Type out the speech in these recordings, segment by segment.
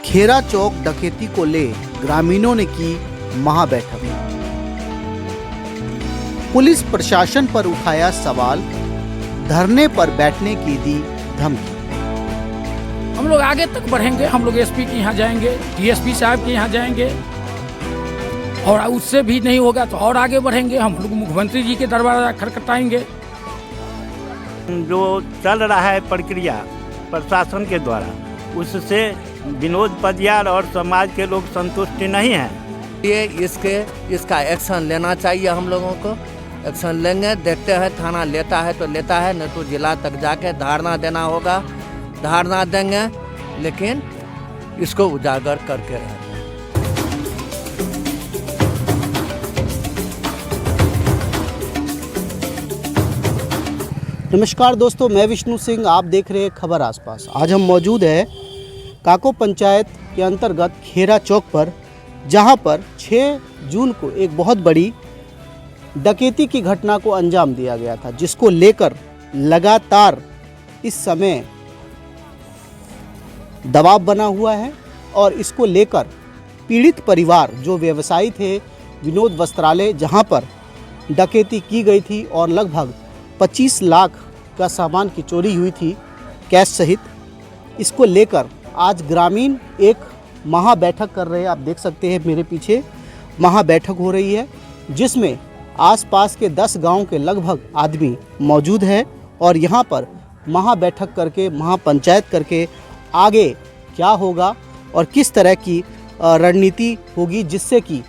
खेरा चौक डकैती को ले ग्रामीणों ने की महाबैठक। पुलिस प्रशासन पर उठाया सवाल, धरने पर बैठने की दी धमकी। हम लोग आगे तक बढ़ेंगे, हम लोग एसपी के यहाँ जाएंगे, डीएसपी साहब के यहाँ जाएंगे, और उससे भी नहीं होगा तो और आगे बढ़ेंगे। हम लोग मुख्यमंत्री जी के दरबार खटखटाएंगे। जो चल रहा है प्रक्रिया प्रशासन के द्वारा, उससे विनोद पजियार और समाज के लोग संतुष्ट नहीं हैं। ये इसका एक्शन लेना चाहिए। हम लोगों को एक्शन लेंगे, देखते हैं थाना लेता है तो लेता है, नहीं तो जिला तक जाके धारणा देना होगा, धारणा देंगे, लेकिन इसको उजागर करके रहेंगे। नमस्कार दोस्तों, मैं विष्णु सिंह, आप देख रहे हैं खबर आसपास। आज हम मौजूद हैं काको पंचायत के अंतर्गत खेरा चौक पर, जहां पर 6 जून को एक बहुत बड़ी डकैती की घटना को अंजाम दिया गया था, जिसको लेकर लगातार इस समय दबाव बना हुआ है। और इसको लेकर पीड़ित परिवार, जो व्यवसायी थे विनोद वस्त्रालय, जहां पर डकैती की गई थी और लगभग 25 लाख का सामान की चोरी हुई थी कैश सहित, इसको लेकर आज ग्रामीण एक महाबैठक कर रहे हैं। आप देख सकते हैं मेरे पीछे महाबैठक हो रही है, जिसमें आसपास के 10 गांव के लगभग आदमी मौजूद है। और यहां पर महाबैठक करके, महापंचायत करके आगे क्या होगा और किस तरह की रणनीति होगी जिससे कि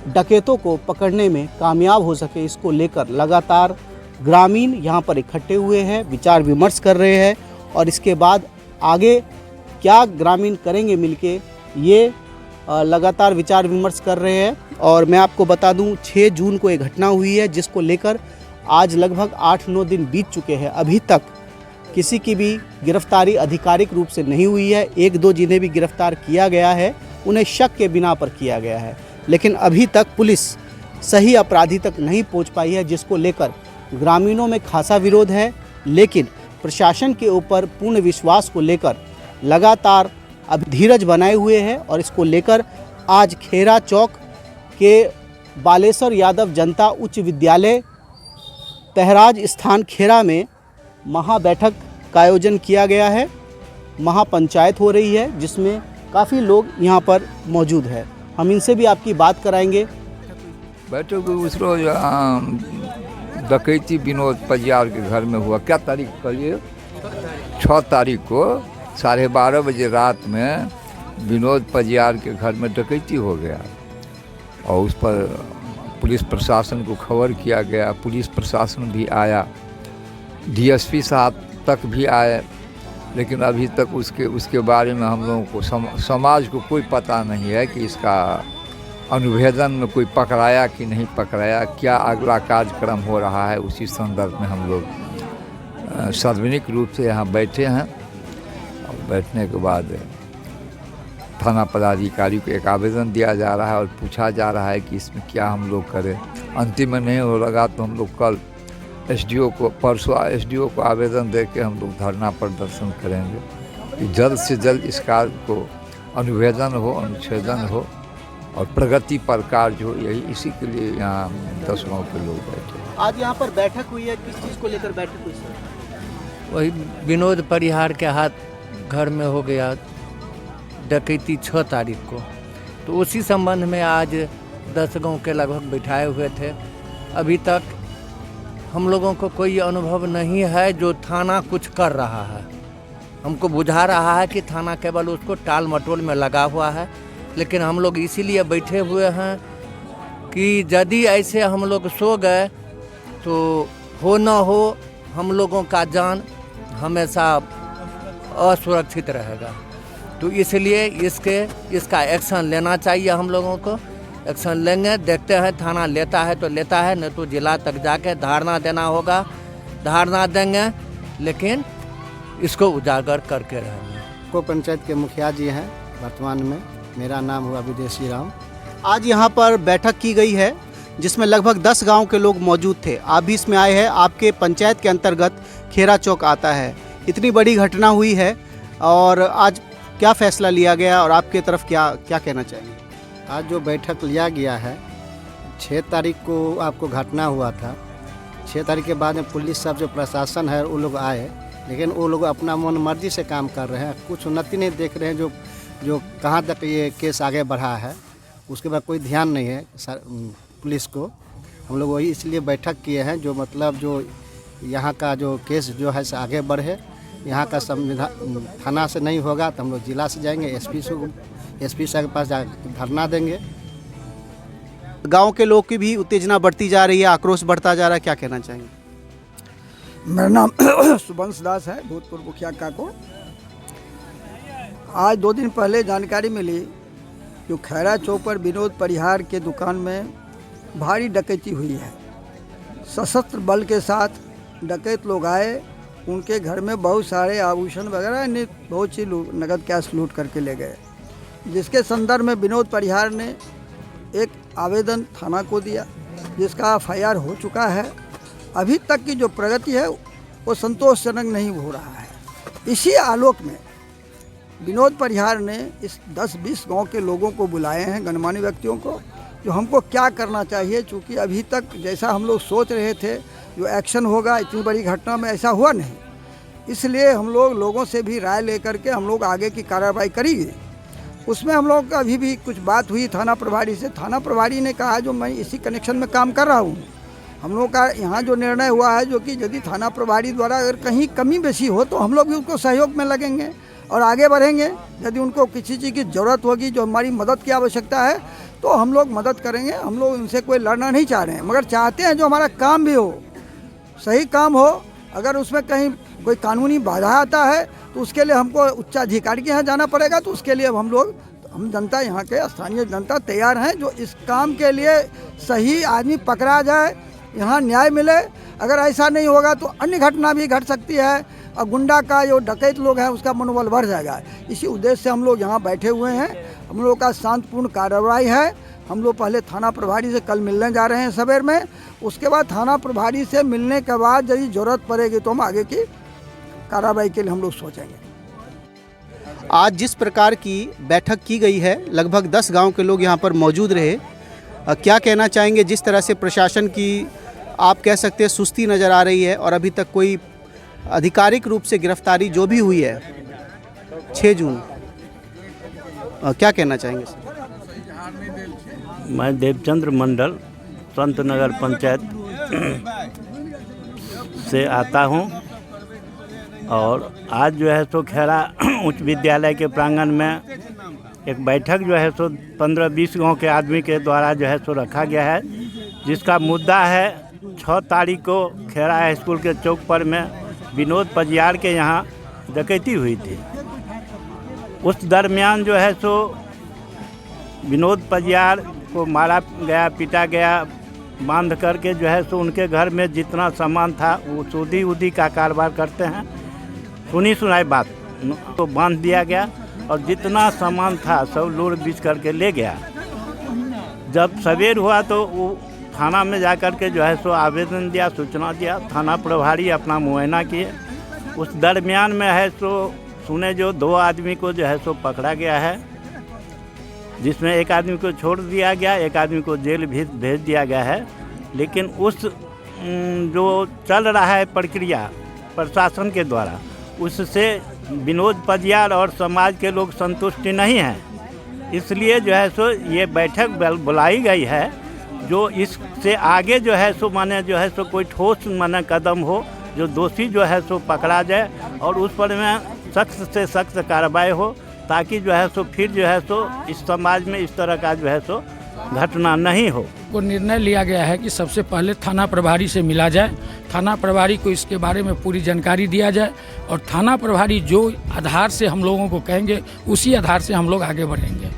डकैतों को पकड़ने में कामयाब हो सके, इसको लेकर लगातार ग्रामीण यहाँ पर इकट्ठे हुए हैं, विचार विमर्श कर रहे हैं। और इसके बाद आगे क्या ग्रामीण करेंगे मिलके, ये लगातार विचार विमर्श कर रहे हैं। और मैं आपको बता दूं, 6 जून को एक घटना हुई है, जिसको लेकर आज लगभग 8-9 दिन बीत चुके हैं। अभी तक किसी की भी गिरफ्तारी आधिकारिक रूप से नहीं हुई है। 1-2 जिन्हें भी गिरफ्तार किया गया है, उन्हें शक के बिना पर किया गया है, लेकिन अभी तक पुलिस सही अपराधी तक नहीं पहुँच पाई है, जिसको लेकर ग्रामीणों में खासा विरोध है। लेकिन प्रशासन के ऊपर पूर्ण विश्वास को लेकर लगातार अब धीरज बनाए हुए हैं। और इसको लेकर आज खेरा चौक के बालेश्वर यादव जनता उच्च विद्यालय पहराज स्थान खेरा में महाबैठक का आयोजन किया गया है। महापंचायत हो रही है, जिसमें काफ़ी लोग यहाँ पर मौजूद है। हम इनसे भी आपकी बात कराएंगे। बैठक उस रोज डकैती विनोद पजियार के घर में हुआ। क्या तारीख को ये? 6 तारीख को 12:30 बजे रात में विनोद पजियार के घर में डकैती हो गया, और उस पर पुलिस प्रशासन को खबर किया गया। पुलिस प्रशासन भी आया, डीएसपी साहब तक भी आए, लेकिन अभी तक उसके बारे में हम लोगों को समाज को कोई पता नहीं है कि इसका अनुवेदन में कोई पकड़ाया कि नहीं पकड़ाया, क्या अगला कार्यक्रम हो रहा है। उसी संदर्भ में हम लोग सार्वजनिक रूप से यहाँ बैठे हैं। और बैठने के बाद थाना पदाधिकारी को एक आवेदन दिया जा रहा है और पूछा जा रहा है कि इसमें क्या हम लोग करें। अंतिम में नहीं हो लगा तो हम लोग कल परसों एसडीओ को आवेदन दे के हम लोग धरना प्रदर्शन करेंगे कि जल्द से जल्द इस कार्य को अनुवेदन हो, अनुच्छेदन हो और प्रगति पर कार्य हो। यही इसी के लिए यहाँ 10 गाँव के लोग बैठे। आज यहाँ पर बैठक हुई है, किस चीज़ को लेकर बैठक हुई सर? वही विनोद परिहार के हाथ घर में हो गया डकैती 6 तारीख को, तो उसी संबंध में आज 10 गांव के लगभग बिठाए हुए थे। अभी तक हम लोगों को कोई अनुभव नहीं है जो थाना कुछ कर रहा है। हमको बुझा रहा है कि थाना केवल उसको टाल मटोल में लगा हुआ है, लेकिन हम लोग इसीलिए बैठे हुए हैं कि यदि ऐसे हम लोग सो गए तो हो न हो हम लोगों का जान हमेशा असुरक्षित रहेगा। तो इसलिए इसका एक्शन लेना चाहिए। हम लोगों को एक्शन लेंगे, देखते हैं थाना लेता है तो लेता है, नहीं तो जिला तक जाके धारणा देना होगा, धारणा देंगे, लेकिन इसको उजागर करके रहेंगे। को पंचायत के मुखिया जी हैं वर्तमान में। मेरा नाम हुआ विदेशी राम। आज यहाँ पर बैठक की गई है, जिसमें लगभग 10 गांव के लोग मौजूद थे। आप भी इसमें आए हैं। आपके पंचायत के अंतर्गत खेरा चौक आता है। इतनी बड़ी घटना हुई है और आज क्या फैसला लिया गया और आपके तरफ क्या क्या कहना चाहेंगे? आज जो बैठक लिया गया है, 6 तारीख को आपको घटना हुआ था। 6 तारीख के बाद में पुलिस सब जो प्रशासन है वो लोग आए, लेकिन वो लोग अपना मन मर्जी से काम कर रहे हैं, कुछ उन्नति नहीं देख रहे हैं। जो कहाँ तक ये केस आगे बढ़ा है उसके बाद कोई ध्यान नहीं है पुलिस को। हम लोग वही इसलिए बैठक किए हैं, जो मतलब जो यहाँ का जो केस जो है से आगे बढ़े। यहाँ का संविधान थाना से नहीं होगा तो हम लोग जिला से जाएंगे, एसपी साहब के पास जाकर धरना देंगे। गांव के लोग की भी उत्तेजना बढ़ती जा रही है, आक्रोश बढ़ता जा रहा है, क्या कहना चाहेंगे? मेरा नाम सुबंश दास है, भूतपूर्व मुखिया काको। आज 2 दिन पहले जानकारी मिली जो खैरा चौक पर विनोद परिहार के दुकान में भारी डकैती हुई है। सशस्त्र बल के साथ डकैत लोग आए, उनके घर में बहुत सारे आभूषण वगैरह ने बहुत सी नगद कैश लूट करके ले गए, जिसके संदर्भ में विनोद परिहार ने एक आवेदन थाना को दिया, जिसका FIR हो चुका है। अभी तक की जो प्रगति है वो संतोषजनक नहीं हो रहा है। इसी आलोक में विनोद परिहार ने इस 10-20 गांव के लोगों को बुलाए हैं, गणमान्य व्यक्तियों को, जो हमको क्या करना चाहिए। चूँकि अभी तक जैसा हम लोग सोच रहे थे जो एक्शन होगा इतनी बड़ी घटना में, ऐसा हुआ नहीं। इसलिए हम लोग लोगों से भी राय लेकर के हम लोग आगे की कार्रवाई करेंगे। उसमें हम लोग का अभी भी कुछ बात हुई थाना प्रभारी से। थाना प्रभारी ने कहा जो मैं इसी कनेक्शन में काम कर रहा हूँ। हम लोग का यहाँ जो निर्णय हुआ है, जो कि यदि थाना प्रभारी द्वारा अगर कहीं कमी बेसी हो तो हम लोग भी उसको सहयोग में लगेंगे और आगे बढ़ेंगे। यदि उनको किसी चीज़ की ज़रूरत होगी, जो हमारी मदद की आवश्यकता है, तो हम लोग मदद करेंगे। हम लोग उनसे कोई लड़ना नहीं चाह रहे हैं, मगर चाहते हैं जो हमारा काम भी हो, सही काम हो। अगर उसमें कहीं कोई कानूनी बाधा आता है तो उसके लिए हमको उच्चाधिकारी के यहाँ जाना पड़ेगा। तो उसके लिए हम जनता, यहाँ के स्थानीय जनता तैयार हैं, जो इस काम के लिए सही आदमी पकड़ा जाए, यहाँ न्याय मिले। अगर ऐसा नहीं होगा तो अन्य घटना भी घट सकती है और गुंडा का जो डकैत लोग हैं उसका मनोबल बढ़ जाएगा। इसी उद्देश्य से हम लोग यहाँ बैठे हुए हैं। हम लोग का शांतिपूर्ण कार्रवाई है। हम लोग पहले थाना प्रभारी से कल मिलने जा रहे हैं सवेर में। उसके बाद थाना प्रभारी से मिलने के बाद यदि ज़रूरत पड़ेगी तो हम आगे की कार्रवाई के लिए हम लोग सोचेंगे। आज जिस प्रकार की बैठक की गई है, लगभग 10 गांव के लोग यहां पर मौजूद रहे। क्या कहना चाहेंगे? जिस तरह से प्रशासन की आप कह सकते हैं सुस्ती नज़र आ रही है और अभी तक कोई आधिकारिक रूप से गिरफ्तारी जो भी हुई है 6 जून, क्या कहना चाहेंगे? मैं देवचंद्र मंडल संत नगर पंचायत से आता हूं और आज जो है सो खैरा उच्च विद्यालय के प्रांगण में एक बैठक जो है सो 15-20 गांव के आदमी के द्वारा जो है सो रखा गया है, जिसका मुद्दा है 6 तारीख को खैरा हाई स्कूल के चौक पर में विनोद परिहार के यहाँ डकैती हुई थी। उस दरमियान जो है सो विनोद परिहार को मारा गया, पीटा गया, बांध करके जो है सो उनके घर में जितना सामान था वो सूदी उदी का कारोबार करते हैं, सुनी सुनाई बात तो बांध दिया गया और जितना सामान था सब लूट बीच करके ले गया। जब सवेर हुआ तो वो थाना में जा कर के जो है सो आवेदन दिया, सूचना दिया। थाना प्रभारी अपना मुआयना किए। उस दरमियान में है सो सुने जो 2 आदमी को जो है सो पकड़ा गया है, जिसमें एक आदमी को छोड़ दिया गया, एक आदमी को जेल भी भेज दिया गया है। लेकिन उस जो चल रहा है प्रक्रिया प्रशासन के द्वारा, उससे विनोद परिहार और समाज के लोग संतुष्टि नहीं हैं। इसलिए जो है सो ये बैठक बुलाई गई है, जो इससे आगे जो है सो माने जो है सो कोई ठोस माने कदम हो, जो दोषी जो है सो पकड़ा जाए और उस पर में सख्त से सख्त कार्रवाई हो, ताकि जो है सो फिर जो है सो इस समाज में इस तरह का जो है सो घटना नहीं हो। को निर्णय लिया गया है कि सबसे पहले थाना प्रभारी से मिला जाए, थाना प्रभारी को इसके बारे में पूरी जानकारी दिया जाए और थाना प्रभारी जो आधार से हम लोगों को कहेंगे उसी आधार से हम लोग आगे बढ़ेंगे।